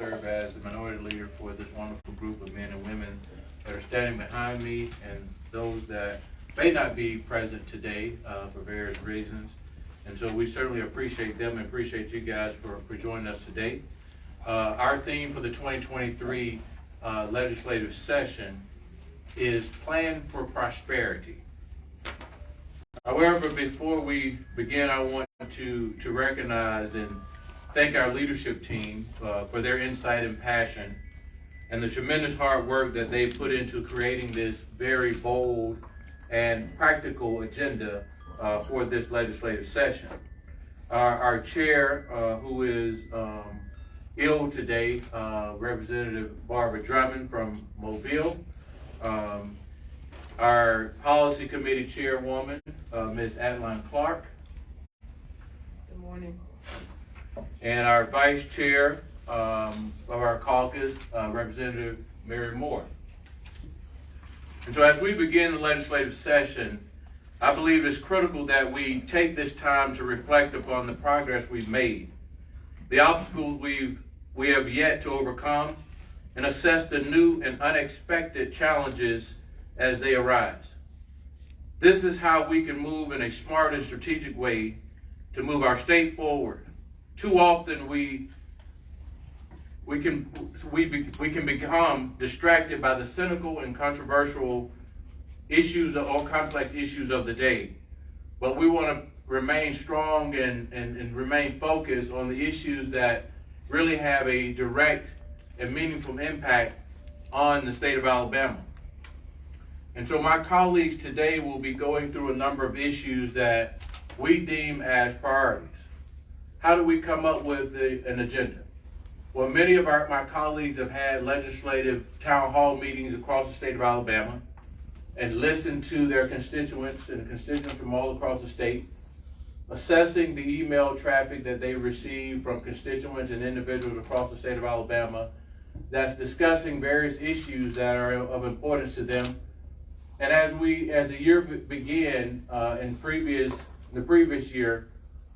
serve as the minority leader for this wonderful group of men and women that are standing behind me and those that may not be present today for various reasons. And so we certainly appreciate them and appreciate you guys for joining us today. Our theme for the 2023 legislative session is Plan for Prosperity. However, before we begin, I want to recognize and thank our leadership team for their insight and passion and the tremendous hard work that they put into creating this very bold and practical agenda for this legislative session. Our chair, who is ill today, Representative Barbara Drummond from Mobile, our policy committee chairwoman, Ms. Adeline Clark. Good morning. And our vice chair of our caucus, Representative Mary Moore. And so as we begin the legislative session, I believe it's critical that we take this time to reflect upon the progress we've made, the obstacles we have yet to overcome, and assess the new and unexpected challenges as they arise. This is how we can move in a smart and strategic way to move our state forward. Too often we can become distracted by the cynical and controversial issues or complex issues of the day. But we want to remain strong and remain focused on the issues that really have a direct and meaningful impact on the state of Alabama. And so my colleagues today will be going through a number of issues that we deem as priorities. How do we come up with an agenda? Well, many of my colleagues have had legislative town hall meetings across the state of Alabama and listened to their constituents and constituents from all across the state, assessing the email traffic that they receive from constituents and individuals across the state of Alabama that's discussing various issues that are of importance to them. And as the year began in the previous year,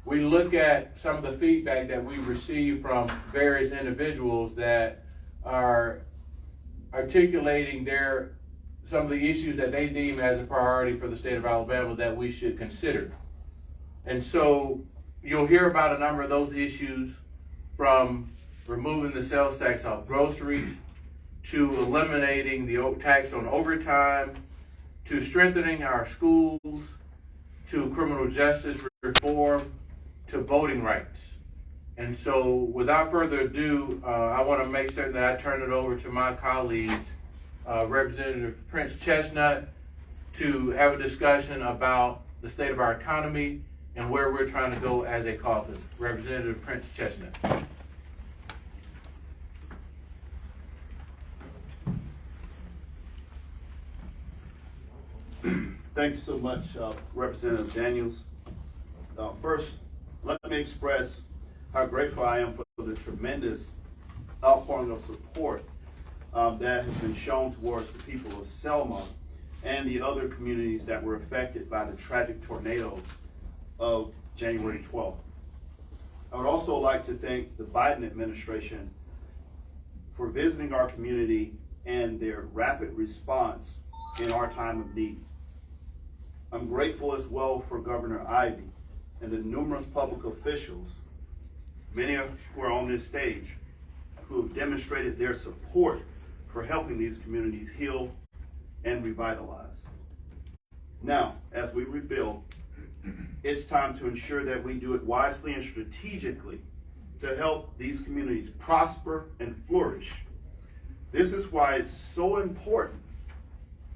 we look at some of the feedback that we received from various individuals that are articulating some of the issues that they deem as a priority for the state of Alabama that we should consider. And so you'll hear about a number of those issues, from removing the sales tax off groceries, to eliminating the tax on overtime, to strengthening our schools, to criminal justice reform, to voting rights. And so without further ado, I want to make certain that I turn it over to my colleagues, Representative Prince Chestnut, to have a discussion about the state of our economy and where we're trying to go as a caucus. Representative Prince Chestnut. Thank you so much, Representative Daniels. First, let me express how grateful I am for the tremendous outpouring of support that has been shown towards the people of Selma and the other communities that were affected by the tragic tornadoes of January 12th. I would also like to thank the Biden administration for visiting our community and their rapid response in our time of need. I'm grateful as well for Governor Ivey and the numerous public officials, many who are on this stage, who have demonstrated their support for helping these communities heal and revitalize. Now, as we rebuild, it's time to ensure that we do it wisely and strategically to help these communities prosper and flourish. This is why it's so important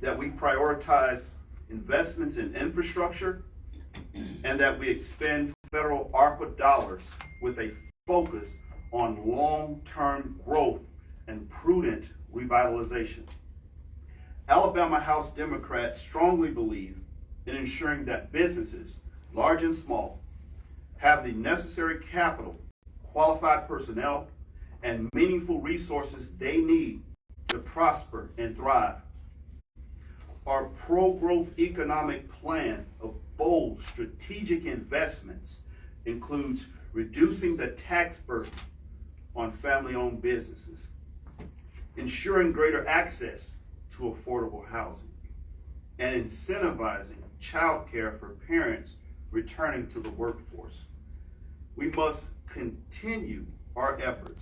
that we prioritize investments in infrastructure and that we expend federal ARPA dollars with a focus on long-term growth and prudent revitalization. Alabama House Democrats strongly believe in ensuring that businesses, large and small, have the necessary capital, qualified personnel, and meaningful resources they need to prosper and thrive. Our pro-growth economic plan of bold strategic investments includes reducing the tax burden on family-owned businesses, ensuring greater access to affordable housing, and incentivizing childcare for parents returning to the workforce. We must continue our efforts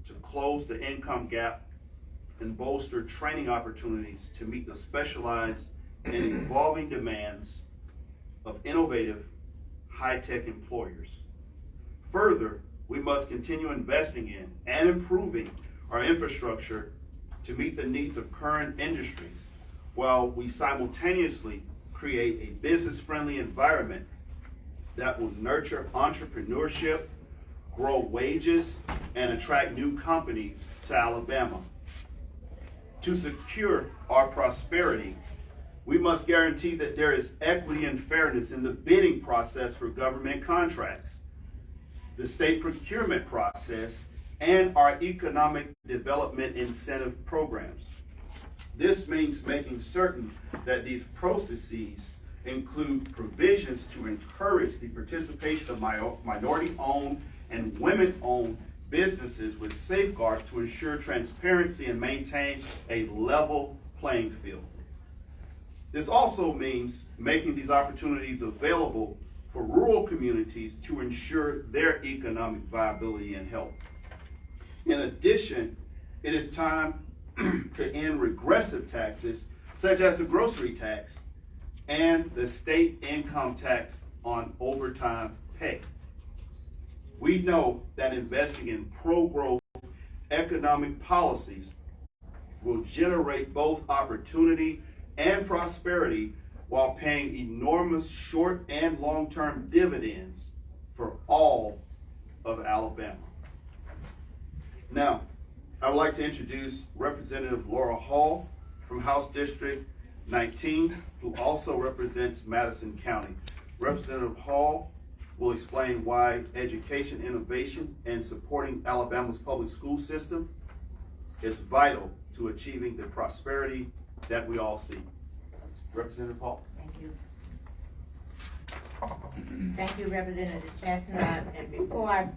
to close the income gap and bolster training opportunities to meet the specialized and evolving demands of innovative, high-tech employers. Further, we must continue investing in and improving our infrastructure to meet the needs of current industries, while we simultaneously create a business-friendly environment that will nurture entrepreneurship, grow wages, and attract new companies to Alabama. To secure our prosperity, we must guarantee that there is equity and fairness in the bidding process for government contracts, the state procurement process, and our economic development incentive programs. This means making certain that these processes include provisions to encourage the participation of minority-owned and women-owned businesses with safeguards to ensure transparency and maintain a level playing field. This also means making these opportunities available for rural communities to ensure their economic viability and health. In addition, it is time to end regressive taxes such as the grocery tax and the state income tax on overtime pay. We know that investing in pro-growth economic policies will generate both opportunity and prosperity while paying enormous short and long-term dividends for all of Alabama. Now, I would like to introduce Representative Laura Hall from House District 19, who also represents Madison County. Representative Hall will explain why education innovation and supporting Alabama's public school system is vital to achieving the prosperity that we all seek. Representative Hall. Thank you. Thank you, Representative Chestnut. And before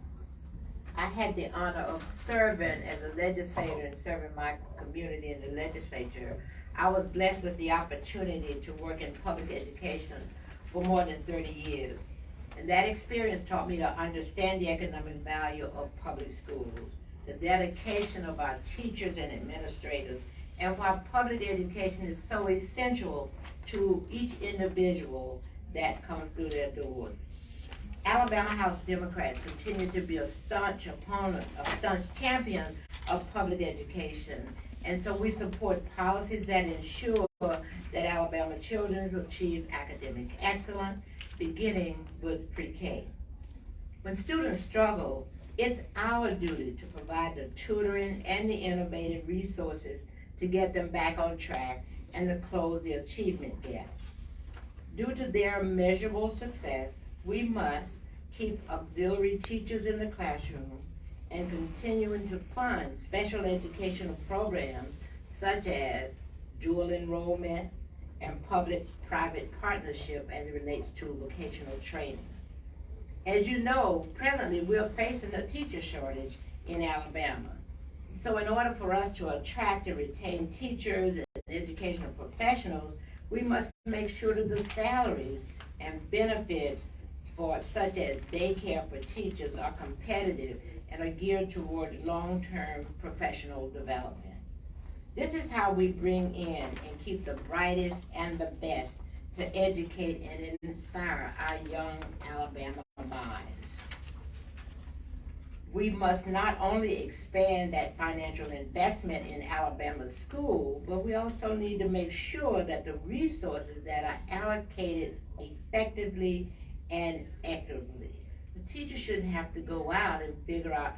I had the honor of serving as a legislator and serving my community in the legislature, I was blessed with the opportunity to work in public education for more than 30 years. And that experience taught me to understand the economic value of public schools, the dedication of our teachers and administrators, and why public education is so essential to each individual that comes through their doors. Alabama House Democrats continue to be a staunch champion of public education. And so we support policies that ensure that Alabama children will achieve academic excellence, beginning with pre-K. When students struggle, it's our duty to provide the tutoring and the innovative resources to get them back on track and to close the achievement gap. Due to their measurable success, we must keep auxiliary teachers in the classroom and continuing to fund special educational programs such as dual enrollment and public-private partnership as it relates to vocational training. As you know, presently we're facing a teacher shortage in Alabama. So in order for us to attract and retain teachers and educational professionals, we must make sure that the salaries and benefits for such as daycare for teachers are competitive and are geared toward long-term professional development. This is how we bring in and keep the brightest and the best to educate and inspire our young Alabama minds. We must not only expand that financial investment in Alabama's school, but we also need to make sure that the resources that are allocated effectively and equitably. The teacher shouldn't have to go out and figure out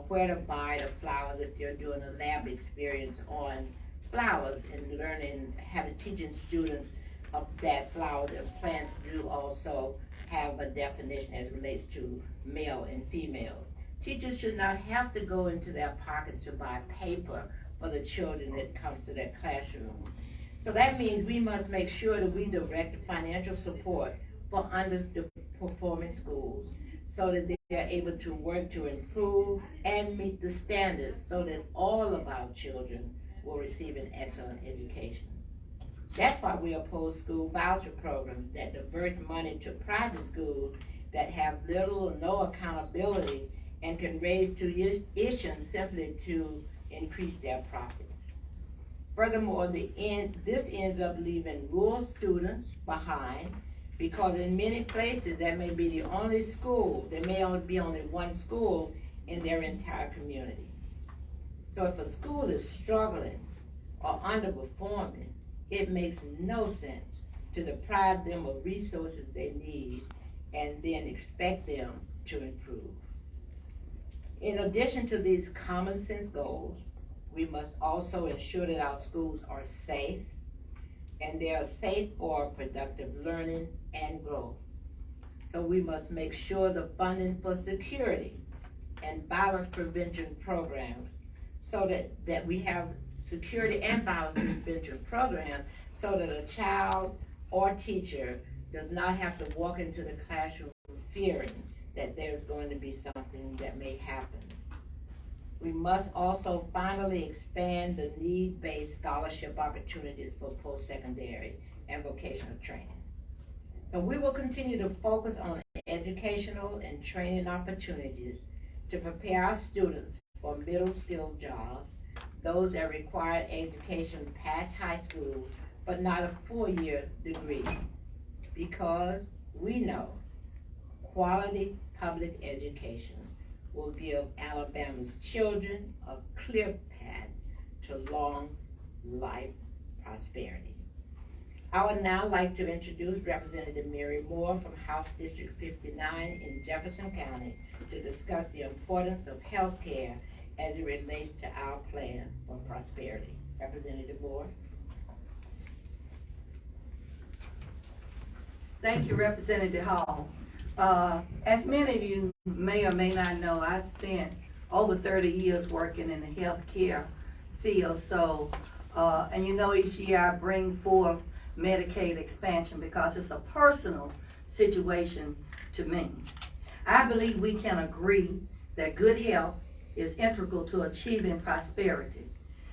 where to buy the flowers if they're doing a lab experience on flowers and learning, having teaching students of that flowers and plants do also have a definition as it relates to male and females. Teachers should not have to go into their pockets to buy paper for the children that comes to their classroom. So that means we must make sure that we direct financial support for underperforming schools so that they are able to work to improve and meet the standards so that all of our children will receive an excellent education. That's why we oppose school voucher programs that divert money to private schools that have little or no accountability and can raise tuition simply to increase their profits. Furthermore, this ends up leaving rural students behind because in many places there may be the only school, there may only be only one school in their entire community. So if a school is struggling or underperforming, it makes no sense to deprive them of resources they need and then expect them to improve. In addition to these common sense goals, we must also ensure that our schools are safe and they are safe for productive learning and growth. So we must make sure the funding for security and violence prevention programs so that we have security and violence prevention programs so that a child or teacher does not have to walk into the classroom fearing that there's going to be something that may happen. We must also finally expand the need-based scholarship opportunities for post-secondary and vocational training. So we will continue to focus on educational and training opportunities to prepare our students for middle skill jobs, those that require education past high school, but not a 4-year degree, because we know quality public education will give Alabama's children a clear path to long life prosperity. I would now like to introduce Representative Mary Moore from House District 59 in Jefferson County to discuss the importance of health care as it relates to our plan for prosperity. Representative Moore. Thank you, Representative Hall. As many of you may or may not know, I spent over 30 years working in the healthcare field. So, and you know, each year I bring forth Medicaid expansion because it's a personal situation to me. I believe we can agree that good health is integral to achieving prosperity.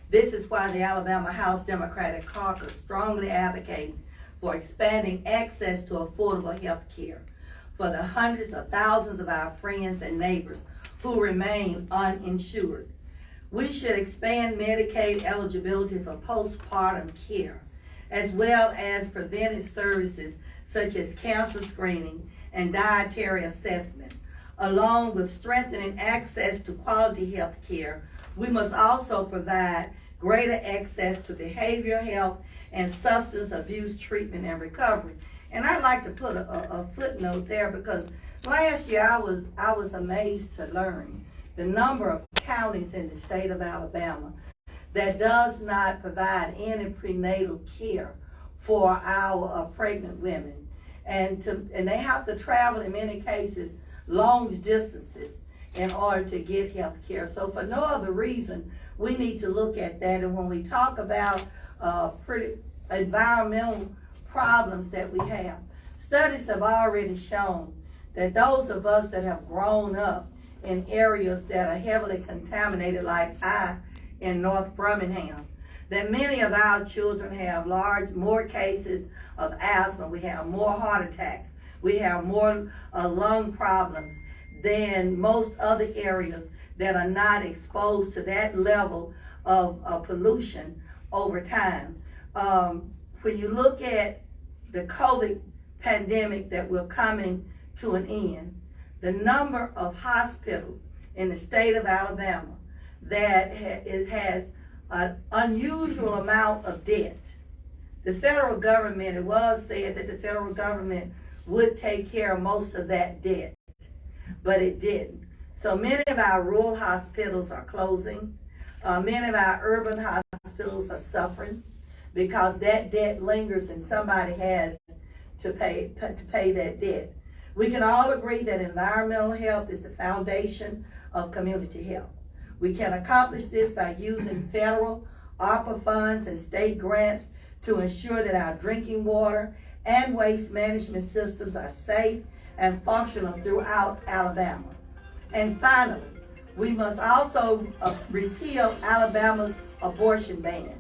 This is why the Alabama House Democratic Caucus strongly advocates for expanding access to affordable health care for the hundreds of thousands of our friends and neighbors who remain uninsured. We should expand Medicaid eligibility for postpartum care, as well as preventive services such as cancer screening and dietary assessment. Along with strengthening access to quality health care, we must also provide greater access to behavioral health and substance abuse treatment and recovery. And I'd like to put a footnote there because last year I was amazed to learn the number of counties in the state of Alabama that does not provide any prenatal care for our pregnant women. And they have to travel in many cases long distances in order to get health care. So for no other reason, we need to look at that. And when we talk about environmental problems that we have, studies have already shown that those of us that have grown up in areas that are heavily contaminated, like I in North Birmingham, that many of our children have more cases of asthma, we have more heart attacks, we have more lung problems than most other areas that are not exposed to that level of pollution over time. When you look at the COVID pandemic that we're coming to an end, the number of hospitals in the state of Alabama that it has an unusual amount of debt. The federal government, it was said that the federal government would take care of most of that debt, but it didn't. So many of our rural hospitals are closing. Many of our urban hospitals are suffering because that debt lingers and somebody has to pay that debt. We can all agree that environmental health is the foundation of community health. We can accomplish this by using federal ARPA funds and state grants to ensure that our drinking water and waste management systems are safe and functional throughout Alabama. And finally, we must also repeal Alabama's abortion ban,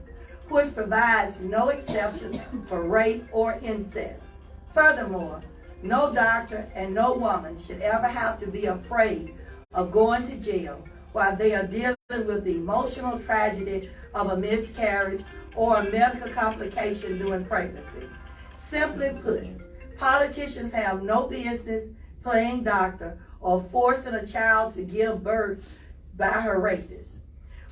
which provides no exception for rape or incest. Furthermore, no doctor and no woman should ever have to be afraid of going to jail while they are dealing with the emotional tragedy of a miscarriage or a medical complication during pregnancy. Simply put, politicians have no business playing doctor or forcing a child to give birth by her rapist.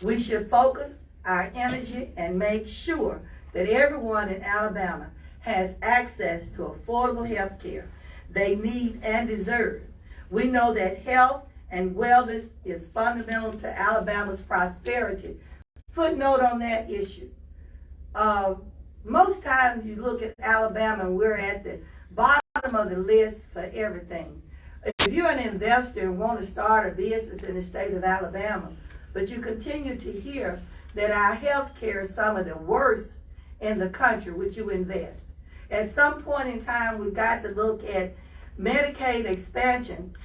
We should focus our energy and make sure that everyone in Alabama has access to affordable health care they need and deserve. We know that health and wellness is fundamental to Alabama's prosperity. Footnote on that issue. Most times you look at Alabama and we're at the bottom of the list for everything. If you're an investor and want to start a business in the state of Alabama, but you continue to hear that our health care is some of the worst in the country, would you invest? At some point in time, we've got to look at Medicaid expansion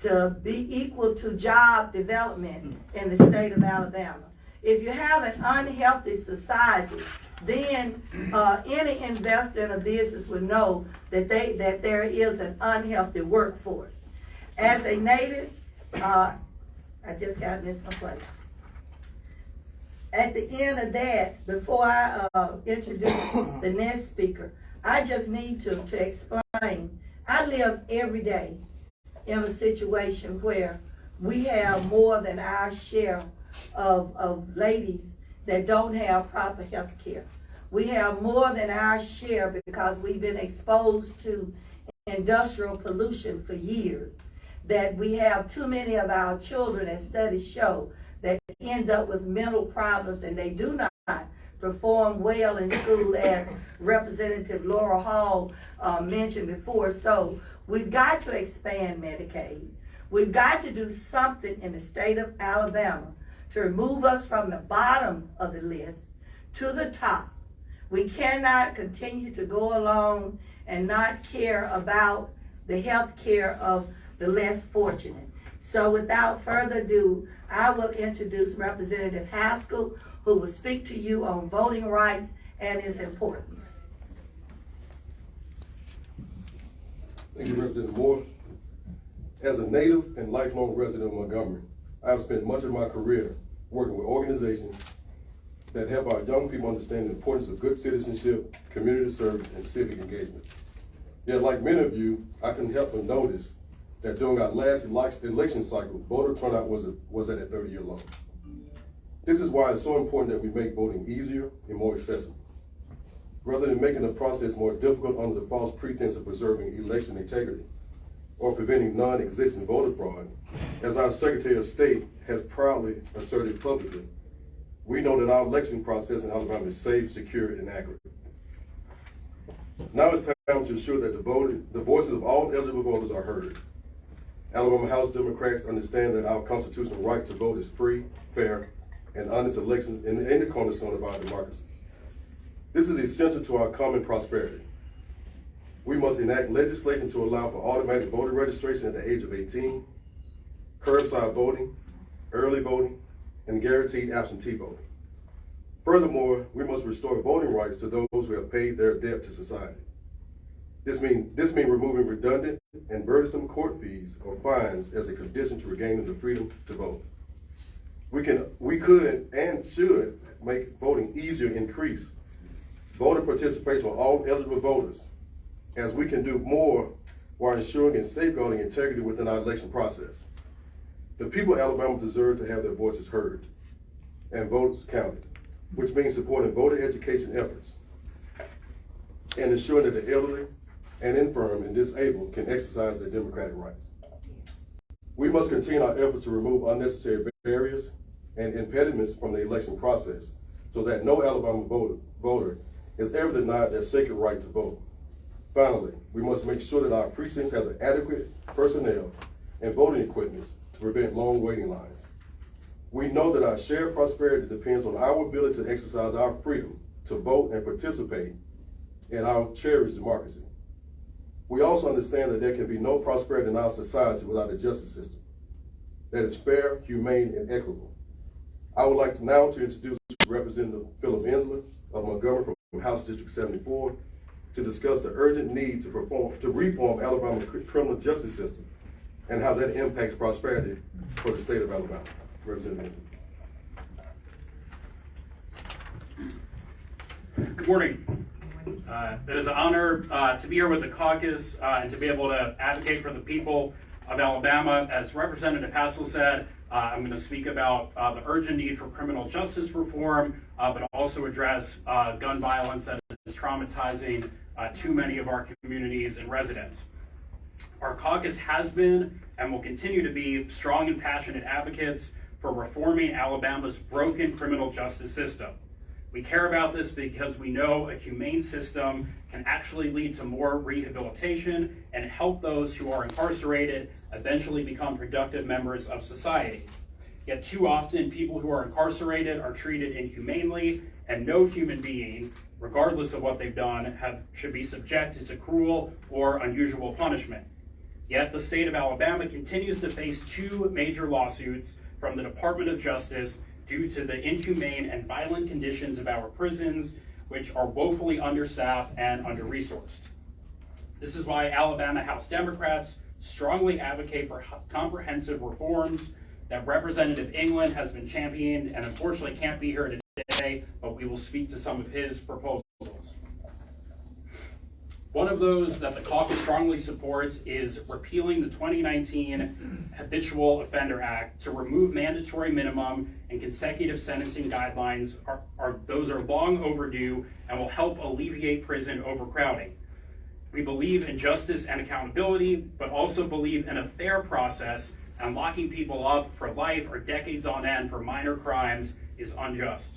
to be equal to job development in the state of Alabama. If you have an unhealthy society, then any investor in a business would know that there is an unhealthy workforce. As a native, I just got missed my place. At the end of that, before I introduce the next speaker, I just need to explain. I live every day in a situation where we have more than our share of ladies that don't have proper health care. We have more than our share because we've been exposed to industrial pollution for years. That we have too many of our children, as studies show, that end up with mental problems and they do not perform well in school, as Representative Laura Hall mentioned before. So we've got to expand Medicaid. We've got to do something in the state of Alabama to remove us from the bottom of the list to the top. We cannot continue to go along and not care about the health care of the less fortunate. So without further ado, I will introduce Representative Haskell, who will speak to you on voting rights and its importance. Thank you, Representative Moore. As a native and lifelong resident of Montgomery, I've spent much of my career working with organizations that help our young people understand the importance of good citizenship, community service, and civic engagement. Yet, like many of you, I couldn't help but notice that during our last election cycle, voter turnout was at a 30-year low. This is why it's so important that we make voting easier and more accessible. Rather than making the process more difficult under the false pretense of preserving election integrity or preventing non-existent voter fraud, as our Secretary of State has proudly asserted publicly, we know that our election process in Alabama is safe, secure, and accurate. Now it's time to ensure that the voices of all eligible voters are heard. Alabama House Democrats understand that our constitutional right to vote is free, fair, and honest elections and the cornerstone of our democracy. This is essential to our common prosperity. We must enact legislation to allow for automatic voter registration at the age of 18, curbside voting, early voting, and guaranteed absentee voting. Furthermore, we must restore voting rights to those who have paid their debt to society. This means removing redundant and burdensome court fees or fines as a condition to regaining the freedom to vote. We could and should make voting easier and increase voter participation for all eligible voters, as we can do more while ensuring and safeguarding integrity within our election process. The people of Alabama deserve to have their voices heard and votes counted, which means supporting voter education efforts and ensuring that the elderly and infirm and disabled can exercise their democratic rights. We must continue our efforts to remove unnecessary barriers and impediments from the election process so that no Alabama voter is ever denied their sacred right to vote. Finally, we must make sure that our precincts have the adequate personnel and voting equipment to prevent long waiting lines. We know that our shared prosperity depends on our ability to exercise our freedom to vote and participate in our cherished democracy. We also understand that there can be no prosperity in our society without a justice system that is fair, humane, and equitable. I would like now to introduce Representative Philip Insler of Montgomery from House District 74 to discuss the urgent need to reform Alabama's criminal justice system and how that impacts prosperity for the state of Alabama. Representative Insler. Good morning. It is an honor to be here with the caucus and to be able to advocate for the people of Alabama. As Representative Hassel said, I'm going to speak about the urgent need for criminal justice reform, but also address gun violence that is traumatizing too many of our communities and residents. Our caucus has been and will continue to be strong and passionate advocates for reforming Alabama's broken criminal justice system. We care about this because we know a humane system can actually lead to more rehabilitation and help those who are incarcerated eventually become productive members of society. Yet too often, people who are incarcerated are treated inhumanely, and no human being, regardless of what they've done, should be subjected to cruel or unusual punishment. Yet the state of Alabama continues to face two major lawsuits from the Department of Justice due to the inhumane and violent conditions of our prisons, which are woefully understaffed and under-resourced. This is why Alabama House Democrats strongly advocate for comprehensive reforms that Representative England has been championing and unfortunately can't be here today, but we will speak to some of his proposals. One of those that the caucus strongly supports is repealing the 2019 Habitual Offender Act to remove mandatory minimum and consecutive sentencing guidelines. Those are long overdue and will help alleviate prison overcrowding. We believe in justice and accountability, but also believe in a fair process, and locking people up for life or decades on end for minor crimes is unjust.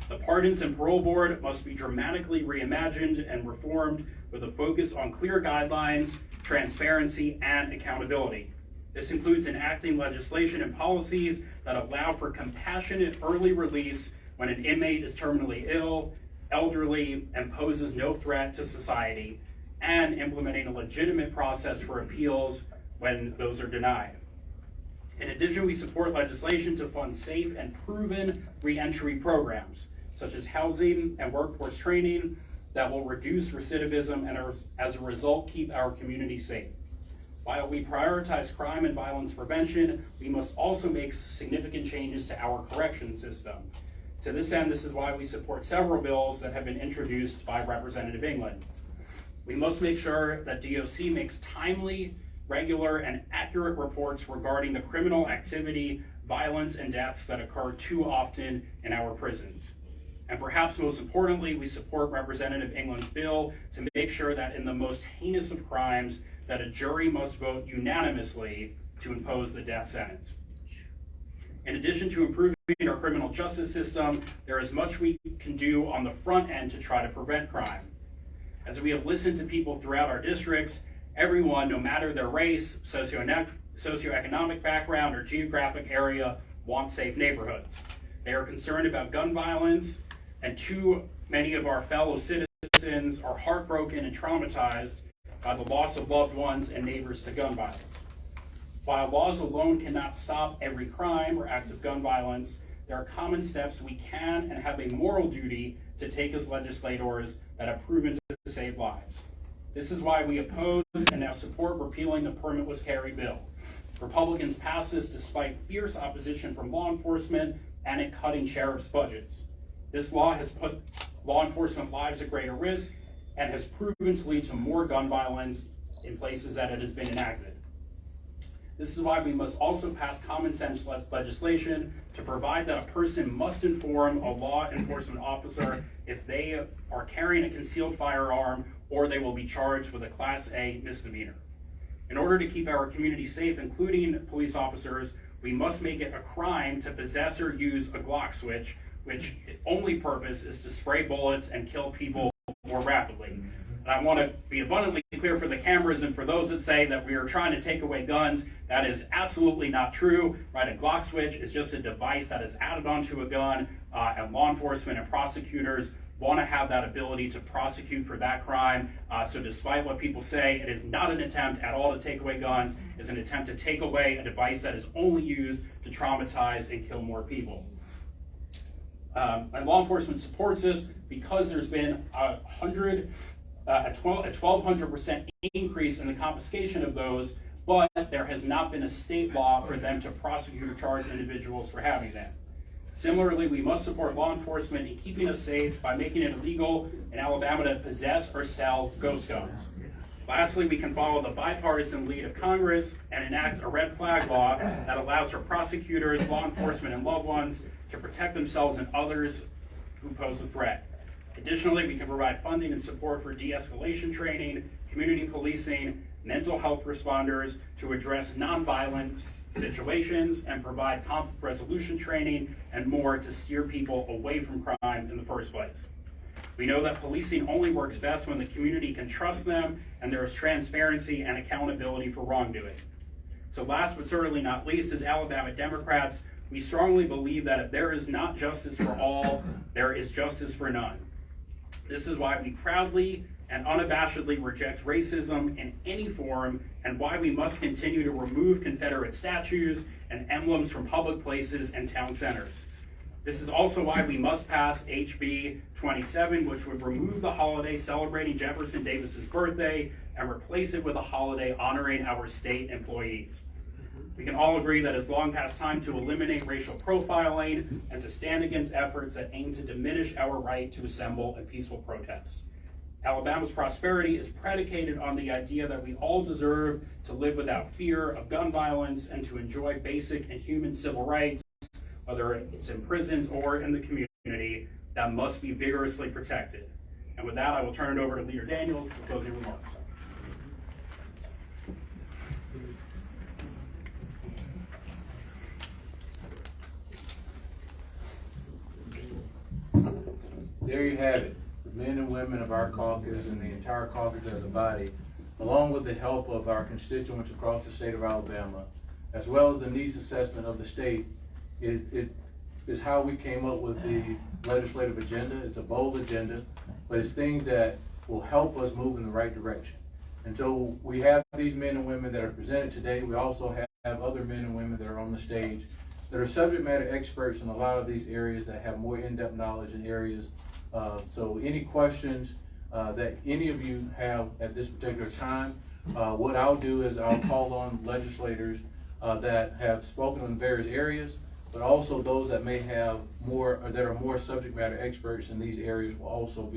The Pardons and Parole Board must be dramatically reimagined and reformed with a focus on clear guidelines, transparency, and accountability. This includes enacting legislation and policies that allow for compassionate early release when an inmate is terminally ill, elderly, and poses no threat to society, and implementing a legitimate process for appeals when those are denied. In addition, we support legislation to fund safe and proven reentry programs, such as housing and workforce training, that will reduce recidivism and as a result keep our community safe. While we prioritize crime and violence prevention, we must also make significant changes to our correction system. To this end, this is why we support several bills that have been introduced by Representative England. We must make sure that DOC makes timely, regular, and accurate reports regarding the criminal activity, violence, and deaths that occur too often in our prisons. And perhaps most importantly, we support Representative England's bill to make sure that in the most heinous of crimes, that a jury must vote unanimously to impose the death sentence. In addition to improving our criminal justice system, there is much we can do on the front end to try to prevent crime. As we have listened to people throughout our districts, everyone, no matter their race, socioeconomic background, or geographic area, wants safe neighborhoods. They are concerned about gun violence, and too many of our fellow citizens are heartbroken and traumatized by the loss of loved ones and neighbors to gun violence. While laws alone cannot stop every crime or act of gun violence, there are common steps we can and have a moral duty to take as legislators that have proven to save lives. This is why we oppose and now support repealing the permitless carry bill. Republicans passed this despite fierce opposition from law enforcement and it cutting sheriff's budgets. This law has put law enforcement lives at greater risk and has proven to lead to more gun violence in places that it has been enacted. This is why we must also pass common sense legislation to provide that a person must inform a law enforcement officer if they are carrying a concealed firearm, or they will be charged with a Class A misdemeanor. In order to keep our community safe, including police officers, we must make it a crime to possess or use a Glock switch, which only purpose is to spray bullets and kill people more rapidly. And I want to be abundantly clear for the cameras and for those that say that we are trying to take away guns. That is absolutely not true, right? A Glock switch is just a device that is added onto a gun, and law enforcement and prosecutors want to have that ability to prosecute for that crime. So despite what people say, it is not an attempt at all to take away guns. It's an attempt to take away a device that is only used to traumatize and kill more people. And law enforcement supports this because there's been a 1,200% increase in the confiscation of those, but there has not been a state law for them to prosecute or charge individuals for having them. Similarly, we must support law enforcement in keeping us safe by making it illegal in Alabama to possess or sell ghost guns. Lastly, we can follow the bipartisan lead of Congress and enact a red flag law that allows for prosecutors, law enforcement, and loved ones to protect themselves and others who pose a threat. Additionally, we can provide funding and support for de-escalation training, community policing, mental health responders to address nonviolent situations, and provide conflict resolution training and more to steer people away from crime in the first place. We know that policing only works best when the community can trust them and there is transparency and accountability for wrongdoing. So last but certainly not least, as Alabama Democrats, we strongly believe that if there is not justice for all, there is justice for none. This is why we proudly and unabashedly reject racism in any form, and why we must continue to remove Confederate statues and emblems from public places and town centers. This is also why we must pass HB 27, which would remove the holiday celebrating Jefferson Davis's birthday and replace it with a holiday honoring our state employees. We can all agree that it's long past time to eliminate racial profiling and to stand against efforts that aim to diminish our right to assemble in peaceful protest. Alabama's prosperity is predicated on the idea that we all deserve to live without fear of gun violence and to enjoy basic and human civil rights, whether it's in prisons or in the community, that must be vigorously protected. And with that, I will turn it over to Leader Daniels for closing remarks. There you have it. The men and women of our caucus and the entire caucus as a body, along with the help of our constituents across the state of Alabama, as well as the needs assessment of the state, it is how we came up with the legislative agenda. It's a bold agenda, but it's things that will help us move in the right direction. And so we have these men and women that are presented today. We also have other men and women that are on the stage that are subject matter experts in a lot of these areas that have more in-depth knowledge in areas. So any questions that any of you have at this particular time, what I'll do is I'll call on legislators that have spoken in various areas, but also those that may have more, or that are more subject matter experts in these areas will also be